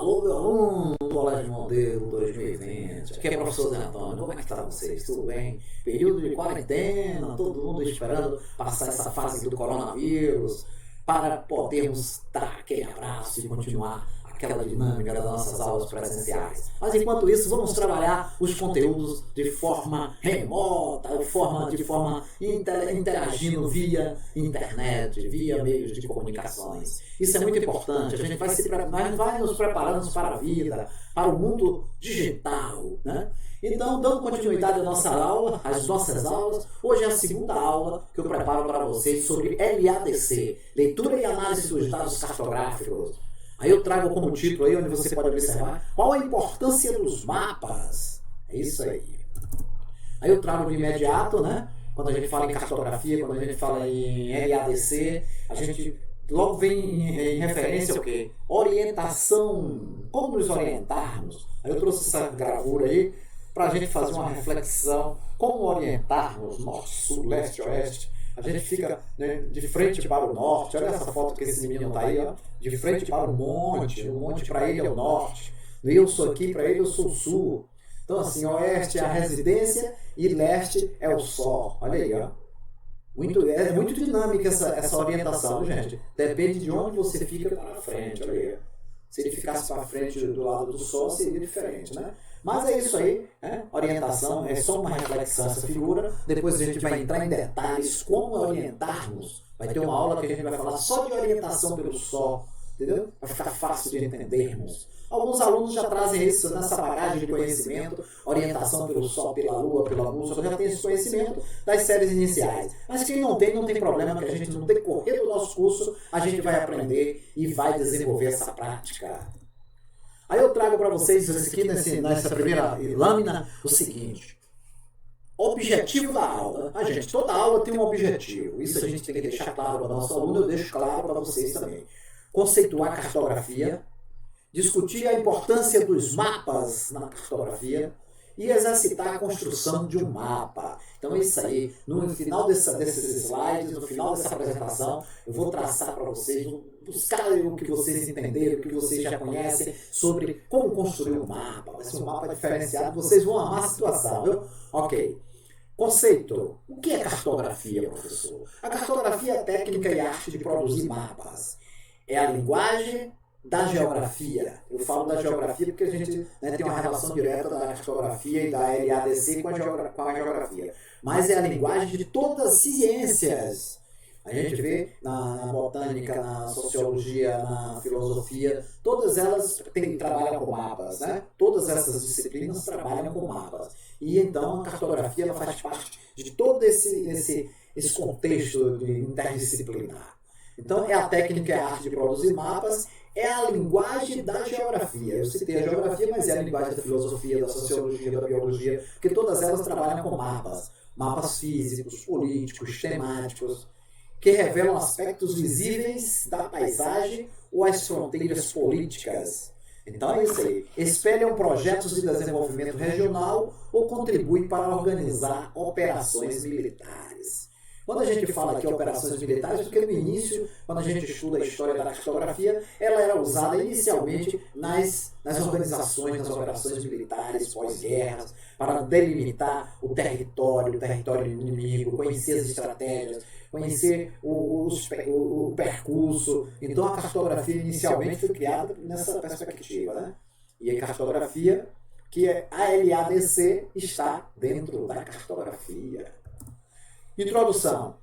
Alô, meu aluno do Colégio Modelo 2020. Aqui é o professor Zé Antônio. Como é que está vocês? Tudo bem? Período de quarentena, todo mundo esperando passar essa fase do coronavírus para podermos dar aquele abraço e continuar aquela dinâmica das nossas aulas presenciais. Mas enquanto isso, vamos trabalhar os conteúdos de forma remota, de forma interagindo via internet, via meios de comunicações. Isso é muito importante. A gente vai nos preparando para a vida, para o mundo digital, né? Então, dando continuidade à nossa aula, às nossas aulas, hoje é a segunda aula que eu preparo para vocês sobre LADC, leitura e análise dos dados cartográficos. Aí eu trago como título aí, onde você pode observar, qual a importância dos mapas. É isso aí. Aí eu trago de imediato, né? Quando a gente fala em cartografia, quando a gente fala em LADC, a gente logo vem em referência ao quê? Orientação. Como nos orientarmos? Aí eu trouxe essa gravura aí para a gente fazer uma reflexão. Como orientarmos norte, sul, leste, oeste? A gente fica, né, de frente para o norte. Olha essa foto que esse menino está aí, ó, de frente para o monte para ele é o norte. Eu sou aqui, para ele eu sou o sul. Então assim, oeste é a residência e leste é o sol. Olha aí, ó. É muito dinâmica essa orientação, gente. Depende de onde você fica para frente. Olha aí. Se ele ficasse para frente do lado do sol, seria diferente, né? Mas é isso aí, né? Orientação, é só uma reflexão essa figura. Depois a gente vai entrar em detalhes como orientarmos. Vai ter uma aula que a gente vai falar só de orientação pelo sol, entendeu? Vai ficar fácil de entendermos. Alguns alunos já trazem isso nessa bagagem de conhecimento, orientação pelo sol, pela lua, pela música, já tem esse conhecimento das séries iniciais. Mas quem não tem problema, que a gente no decorrer do nosso curso, a gente vai aprender e vai desenvolver essa prática. Aí eu trago para vocês aqui nessa primeira lâmina o seguinte: objetivo da aula. Gente, toda aula tem um objetivo. Isso a gente tem que deixar claro para o nosso aluno, eu deixo claro para vocês também. Conceituar a cartografia, discutir a importância dos mapas na cartografia e exercitar a construção de um mapa. Então é isso aí. No final desses slides, no final dessa apresentação, eu vou traçar para vocês, buscar o que vocês entenderam, o que vocês já conhecem sobre como construir um mapa. Vai ser um mapa diferenciado, vocês vão amar a situação, viu? Ok. Conceito. O que é cartografia, professor? A cartografia é a técnica e arte de produzir mapas. É a linguagem da geografia. Eu falo da geografia porque a gente, né, tem uma relação direta da cartografia e da LADC com a geografia. Mas é a linguagem de todas as ciências. A gente vê na botânica, na sociologia, na filosofia, todas elas trabalham com mapas, né? Todas essas disciplinas trabalham com mapas. E então a cartografia ela faz parte de todo esse contexto interdisciplinar. Então é a técnica e a arte de produzir mapas, é a linguagem da geografia. Eu citei a geografia, mas é a linguagem da filosofia, da sociologia, da biologia, porque todas elas trabalham com mapas. Mapas físicos, políticos, temáticos, que revelam aspectos visíveis da paisagem ou as fronteiras políticas. Então é isso aí. Espelham projetos de desenvolvimento regional ou contribuem para organizar operações militares. Quando a gente fala aqui operações militares, porque no início, quando a gente estuda a história da cartografia, ela era usada inicialmente nas organizações, nas operações militares pós-guerras, para delimitar o território inimigo, conhecer as estratégias, conhecer o percurso. Então a cartografia inicialmente foi criada nessa perspectiva, né? E a cartografia, que é a LADC, está dentro da cartografia. Introdução.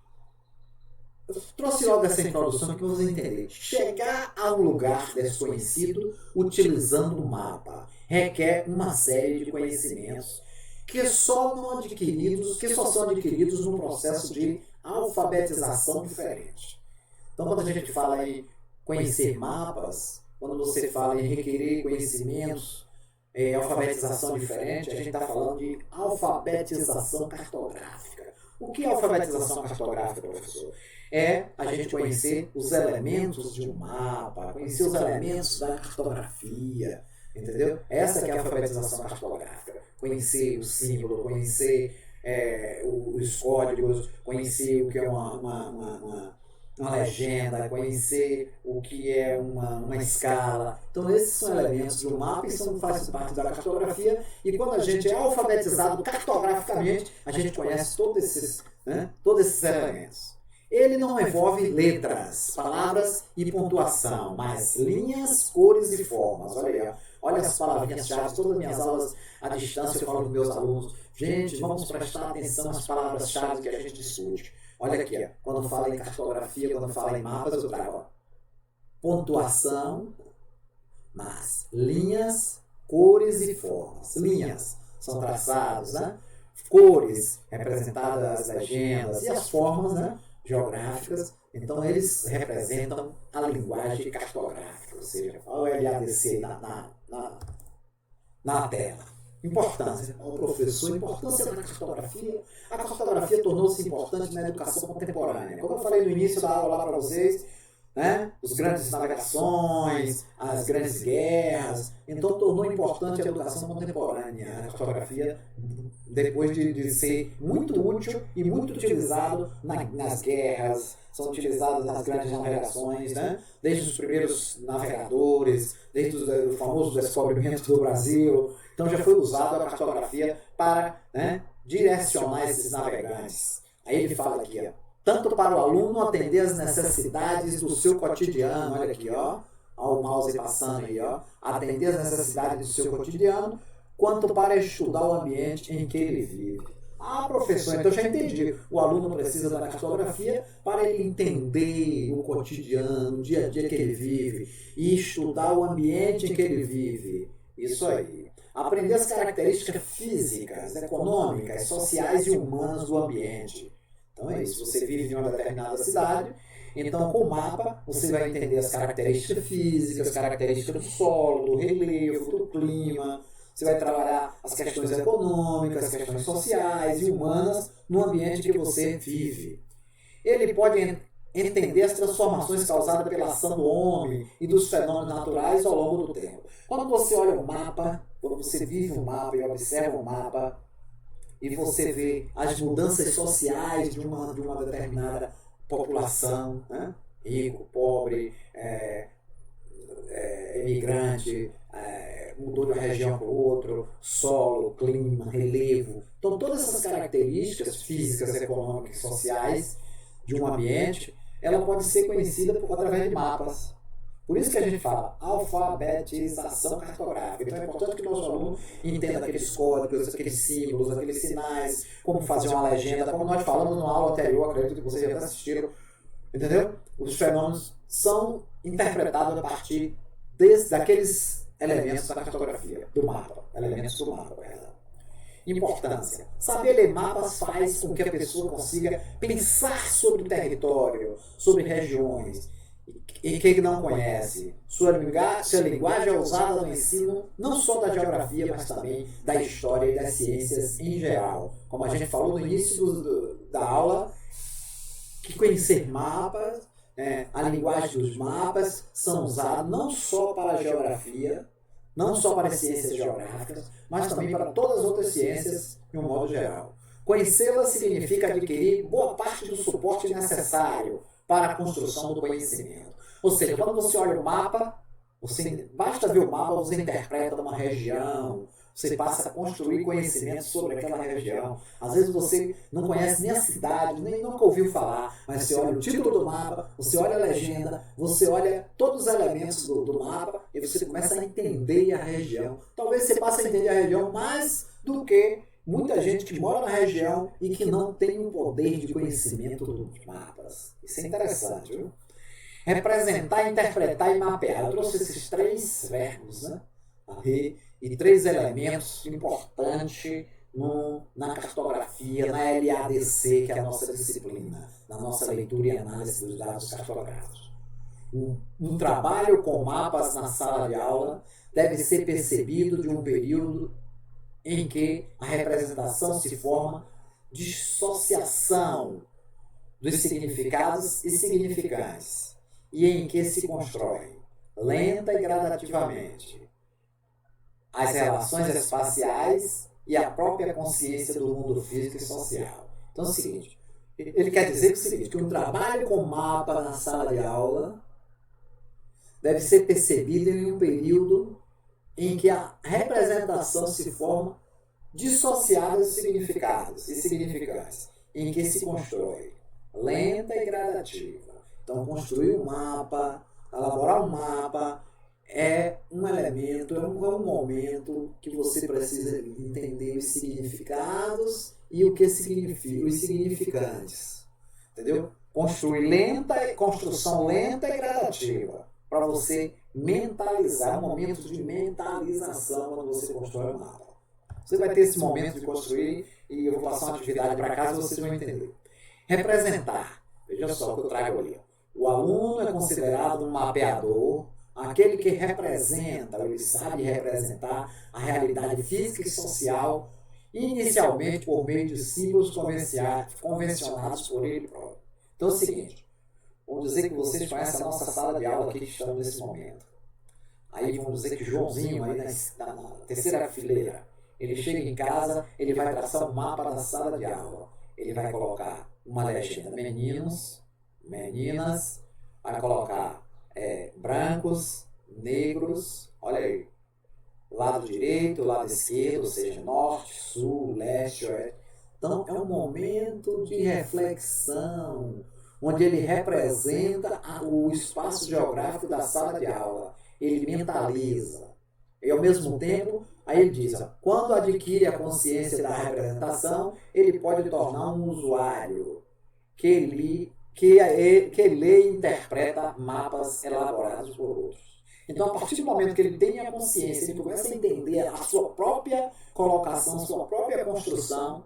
Eu trouxe logo essa introdução que vocês entenderem. Chegar a um lugar desconhecido utilizando um mapa requer uma série de conhecimentos que só são adquiridos num processo de alfabetização diferente. Então, quando a gente fala em conhecer mapas, quando você fala em requerer conhecimentos, alfabetização diferente, a gente está falando de alfabetização cartográfica. O que é alfabetização cartográfica, professor? É a gente conhecer os elementos de um mapa, conhecer os elementos da cartografia, entendeu? Essa que é a alfabetização cartográfica. Conhecer o símbolo, conhecer os códigos, conhecer o que é uma legenda, conhecer o que é uma escala. Então, esses são elementos de um mapa e fazem parte da cartografia. E quando a gente é alfabetizado cartograficamente, a gente conhece todos esses elementos. Ele não envolve letras, palavras e pontuação, mas linhas, cores e formas. Olha aí, olha as palavrinhas-chave. Todas as minhas aulas à distância eu falo para os meus alunos: gente, vamos prestar atenção às palavras-chave que a gente discute. Olha aqui, ó, quando fala em cartografia, quando fala em mapas, eu trago pontuação, mas linhas, cores e formas. Linhas são traçados, né? Cores representadas as legendas e as formas, né, geográficas. Então, eles representam a linguagem cartográfica, ou seja, olha o LADC na tela. Importância. O professor, importância da cartografia. A cartografia tornou-se importante na educação contemporânea. Como eu falei no início da aula lá para vocês, né? As grandes navegações, as grandes guerras. Então, tornou importante a educação contemporânea, a cartografia, depois de ser muito útil e muito utilizado nas guerras, são utilizados nas grandes navegações, né? Desde os primeiros navegadores, desde o famoso descobrimento do Brasil. Então já foi usado a cartografia para, né, direcionar esses navegantes. Aí ele fala aqui, ó, tanto para o aluno atender às necessidades do seu cotidiano, olha aqui, ó o mouse passando aí, ó, atender às necessidades do seu cotidiano, quanto para estudar o ambiente em que ele vive. Ah, professor, então já entendi. O aluno precisa da cartografia para ele entender o cotidiano, o dia a dia que ele vive e estudar o ambiente em que ele vive. Isso aí. Aprender as características físicas, econômicas, sociais e humanas do ambiente. Então é isso. Você vive em uma determinada cidade, então com o mapa você vai entender as características físicas, as características do solo, do relevo, do clima. Você vai trabalhar as questões econômicas, as questões sociais e humanas no ambiente que você vive. Ele pode entender as transformações causadas pela ação do homem e dos fenômenos naturais ao longo do tempo. Quando você olha o mapa, quando você vive um mapa e observa um mapa, e você vê as mudanças sociais de uma determinada população, né? Rico, pobre, imigrante, mudou de uma região para outra, solo, clima, relevo. Então, todas essas características físicas, econômicas e sociais de um ambiente, ela pode ser conhecida através de mapas. Por isso que a gente fala alfabetização cartográfica. Então é importante que o nosso aluno entenda aqueles códigos, aqueles símbolos, aqueles sinais, como fazer uma legenda, como nós falamos na aula anterior, acredito que vocês já assistiram, entendeu? Os fenômenos são interpretados a partir daqueles elementos da cartografia, do mapa, elementos do mapa, perdão. Importância. Saber ler mapas faz com que a pessoa consiga pensar sobre o território, sobre regiões, e quem não conhece. Sua linguagem é usada no ensino não só da geografia, mas também da história e das ciências em geral. Como a gente falou no início da aula, que conhecer mapas, a linguagem dos mapas são usados não só para a geografia, não só para as ciências geográficas, mas também para todas as outras ciências de um modo geral. Conhecê-las significa adquirir boa parte do suporte necessário para a construção do conhecimento. Ou seja, quando você olha o mapa, basta ver o mapa, você interpreta uma região, você passa a construir conhecimento sobre aquela região. Às vezes você não conhece nem a cidade, nem nunca ouviu falar, mas você olha o título do mapa, você olha a legenda, você olha todos os elementos do mapa e você começa a entender a região. Talvez você passe a entender a região mais do que muita gente que mora na região e que não tem o poder de conhecimento dos mapas. Isso é interessante, viu? Representar, interpretar e mapear. Eu trouxe esses 3 verbos, né? E 3 elementos importantes na cartografia, na LADC, que é a nossa disciplina, na nossa leitura e análise dos dados cartográficos. Um trabalho com mapas na sala de aula deve ser percebido de um período em que a representação se forma dissociação dos significados e significantes, e em que se constrói, lenta e gradativamente, as relações espaciais e a própria consciência do mundo físico e social. Então é o seguinte, Ele quer dizer o seguinte, que um trabalho com mapa na sala de aula deve ser percebido em um período em que a representação se forma dissociada de significados e significantes, em que se constrói lenta e gradativa. Então, construir um mapa, elaborar um mapa, é um elemento, é um momento que você precisa entender os significados e o que significa, os significantes. Entendeu? Construção lenta e gradativa, para você mentalizar, um momento de mentalização quando você constrói um mapa. Você vai ter esse momento de construir e eu vou passar uma atividade para casa e vocês vão entender. Representar. Veja só o que eu trago ali. O aluno é considerado um mapeador, aquele que representa, ele sabe representar a realidade física e social, inicialmente por meio de símbolos convencionados por ele próprio. Então é o seguinte, vamos dizer que vocês conhecem a nossa sala de aula aqui que estamos nesse momento. Aí vamos dizer que Joãozinho, aí na terceira fileira, ele chega em casa, ele vai traçar um mapa da sala de aula. Ele vai colocar uma legenda meninos, meninas, vai colocar brancos, negros, olha aí, lado direito, lado esquerdo, ou seja, norte, sul, leste, oeste. Então é um momento de reflexão, onde ele representa o espaço geográfico da sala de aula, ele mentaliza. E ao mesmo tempo, aí ele diz, quando adquire a consciência da representação, ele pode tornar um usuário que lê e interpreta mapas elaborados por outros. Então, a partir do momento que ele tem a consciência, ele começa a entender a sua própria colocação, a sua própria construção,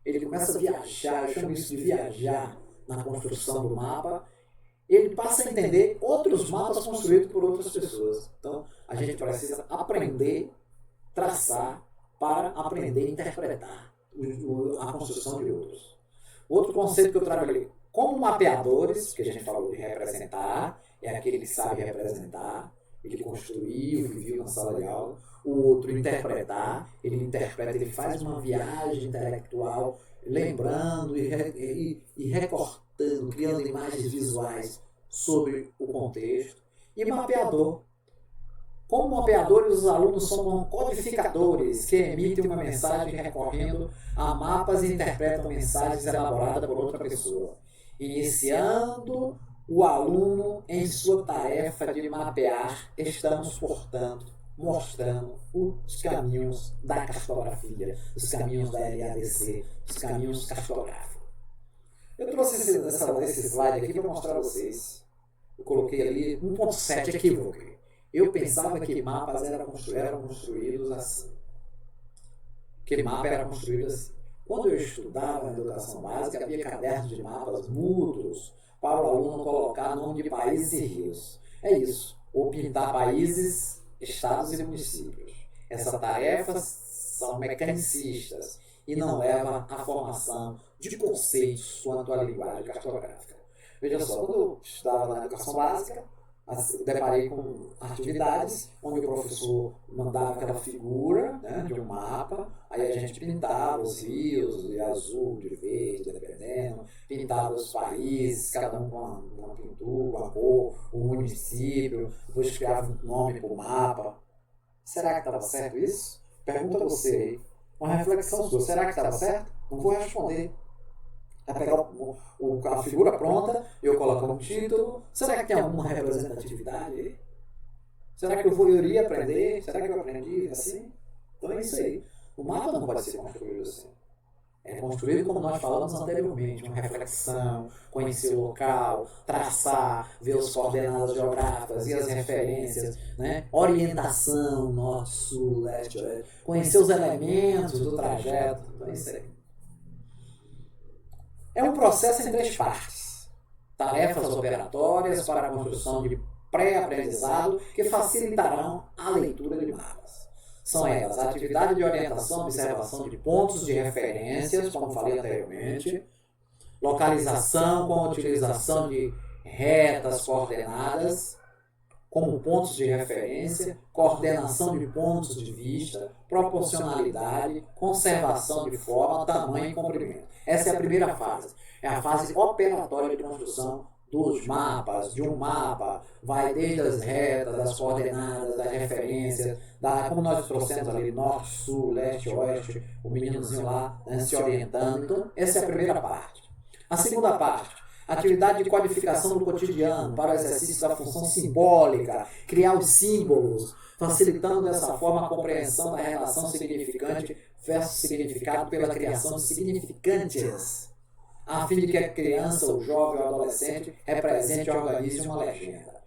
ele começa a viajar, eu chamo isso de viajar na construção do mapa, ele passa a entender outros mapas construídos por outras pessoas. Então, a gente precisa aprender, traçar, para aprender a interpretar a construção de outros. Outro conceito que eu trago ali, como mapeadores, que a gente falou de representar, é aquele que sabe representar, ele construiu, viveu na sala de aula. O outro, interpretar, ele interpreta, ele faz uma viagem intelectual, lembrando e recortando, criando imagens visuais sobre o contexto. E mapeador. Como mapeadores, os alunos são codificadores que emitem uma mensagem recorrendo a mapas e interpretam mensagens elaboradas por outra pessoa, iniciando o aluno em sua tarefa de mapear. Estamos, portanto, mostrando os caminhos da cartografia, os caminhos da LADC, os caminhos cartográficos. Eu trouxe esse slide aqui para mostrar a vocês. Eu coloquei ali 1.7 equívoco. Eu pensava que mapas eram construídos assim. Que mapa era construído assim. Quando eu estudava na educação básica, havia cadernos de mapas mútuos para o aluno colocar nome de países e rios. É isso. Ou pintar países, estados e municípios. Essas tarefas são mecanicistas e não levam à formação de conceitos quanto à linguagem cartográfica. Veja só, quando eu estudava na educação básica, deparei com atividades onde o professor mandava aquela figura, né, de um mapa, aí a gente pintava os rios de azul, de verde, dependendo, pintava os países, cada um com uma pintura, uma cor, o município, depois criava um nome para o mapa. Será que estava certo isso? Pergunta a você aí, uma reflexão sua, será que estava certo? Não vou responder. É pegar a figura pronta, eu coloco um título. Será que tem alguma representatividade aí? Será que eu iria aprender? Será que eu aprendi assim? Então é isso aí. O mapa não pode ser construído assim. É construído como nós falamos anteriormente, uma reflexão, conhecer o local, traçar, ver as coordenadas geográficas e as referências, né? Orientação, norte, sul, leste, oeste, conhecer os elementos do trajeto. Então é isso aí. É um processo em 3 partes. Tarefas operatórias para a construção de pré-aprendizado que facilitarão a leitura de mapas. São elas a atividade de orientação, observação de pontos de referências, como falei anteriormente, localização com a utilização de retas coordenadas, como pontos de referência, coordenação de pontos de vista, proporcionalidade, conservação de forma, tamanho e comprimento. Essa é a primeira fase. É a fase operatória de construção dos mapas, de um mapa, vai desde as retas, das coordenadas, das referências, como nós trouxemos ali, norte, sul, leste, oeste, o meninozinho lá, né, se orientando. Então, essa é a primeira parte. A segunda parte, atividade de codificação do cotidiano para o exercício da função simbólica, criar os símbolos, facilitando dessa forma a compreensão da relação significante versus significado pela criação de significantes, a fim de que a criança, o jovem ou adolescente represente e organize uma legenda.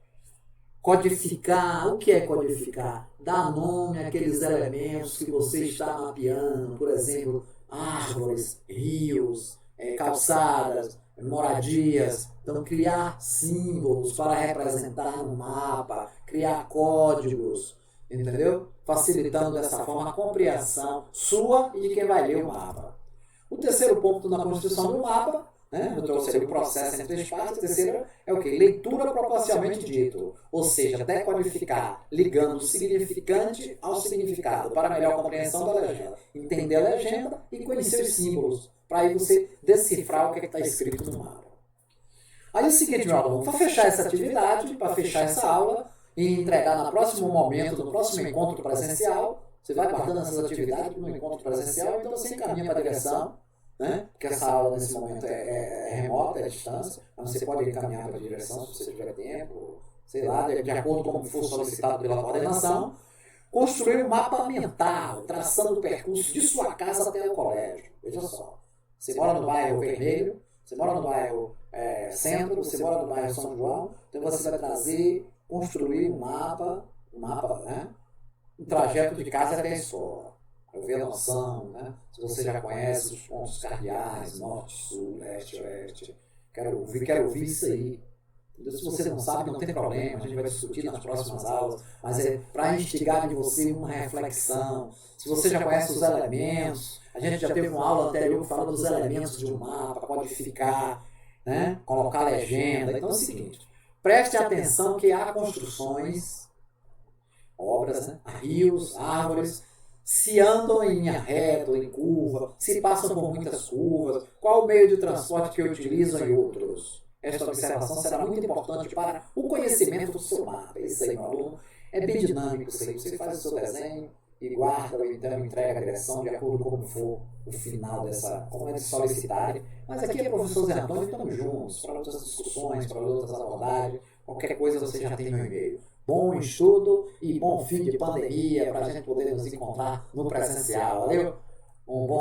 Codificar, o que é codificar? Dar nome àqueles elementos que você está mapeando, por exemplo, árvores, rios, calçadas, moradias. Então, criar símbolos para representar no mapa, criar códigos, entendeu? Facilitando dessa forma a compreensão sua e de quem vai ler o mapa. O terceiro ponto na construção do mapa, né, eu trouxe o processo entre as partes. O terceiro é o quê? Leitura proporcionalmente dito, ou seja, decodificar, ligando o significante ao significado, para melhor compreensão da legenda. Entender a legenda e conhecer os símbolos, para aí você decifrar o que está escrito no mapa. Aí é o seguinte, meu aluno, para fechar essa atividade, para fechar essa aula e entregar no próximo momento, no próximo encontro presencial, você vai guardando essas atividades no encontro presencial, então você encaminha para a direção, né? Porque essa aula nesse momento é remota, é à distância, mas você pode encaminhar para a direção se você tiver tempo, sei lá, de acordo com como for solicitado pela coordenação. Construir um mapa mental, traçando o percurso de sua casa até o colégio. Veja só, você mora no bairro Vermelho, você mora no bairro Centro, você mora no bairro São João, então você vai construir um mapa, né? Um trajeto de casa até a escola. Eu ver a noção, né? Se você já conhece os pontos cardeais, norte, sul, leste, oeste. Quero ouvir isso aí. Entendeu? Se você não sabe, não tem problema, a gente vai discutir nas próximas aulas, mas é para instigar de você uma reflexão. Se você já conhece os elementos, a gente já teve uma aula anterior que fala dos elementos de um mapa, codificar, né? Colocar legenda. Então é o seguinte, preste atenção que há construções, obras, né? Rios, árvores, se andam em linha reta ou em curva, se passam por muitas curvas, qual o meio de transporte que utilizam e outros. Esta observação será muito importante para o conhecimento do seu mapa. Isso aí, meu aluno, é bem dinâmico. Isso aí. Você faz o seu desenho e guarda ou então entrega a direção de acordo com como for o final dessa, como é de solicitarem. Mas aqui é professor Zé Antônio, estamos juntos para outras discussões, para outras abordagens. Qualquer coisa você já tem meu e-mail. Bom estudo e bom fim de pandemia para a gente poder nos encontrar no presencial. Valeu? Um bom